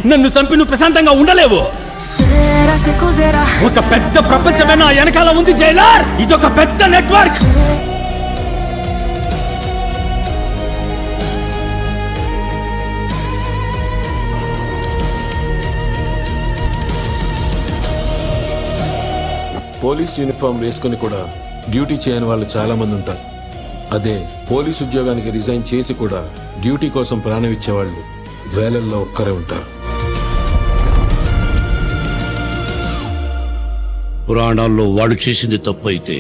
నన్ను చంపి నువ్వు ప్రశాంతంగా ఉండలేవు. ఒక పెద్ద ప్రపంచమే నా వెనకాల ఉంది జైలర్. ఇదొక పెద్ద నెట్వర్క్. పోలీస్ యూనిఫామ్ వేసుకుని కూడా డ్యూటీ చేయని వాళ్ళు చాలా మంది ఉంటారు. అదే పోలీస్ ఉద్యోగానికి రిజైన్ చేసి కూడా డ్యూటీ కోసం ప్రాణం ఇచ్చేవాళ్ళు వేలల్లో ఒక్కరే ఉంటారు. పురాణాల్లో వాళ్ళు చేసింది తప్పు అయితే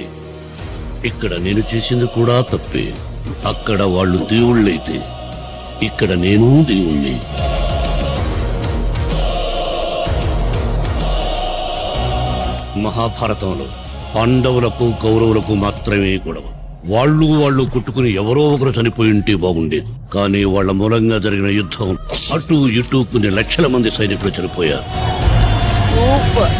ఇక్కడ నేను చేసింది కూడా తప్పే. అక్కడ వాళ్ళు దేవుళ్ళైతే ఇక్కడ నేను దేవుణ్ణి. మహాభారతంలో పాండవులకు కౌరవులకు మాత్రమే గొడవ. వాళ్ళు కొట్టుకుని ఎవరో ఒకరు చనిపోయి ఉంటే బాగుండేది. కానీ వాళ్ల మూలంగా జరిగిన యుద్ధం అటు ఇటు కొన్ని లక్షల మంది సైనికులు చనిపోయారు. సూపర్.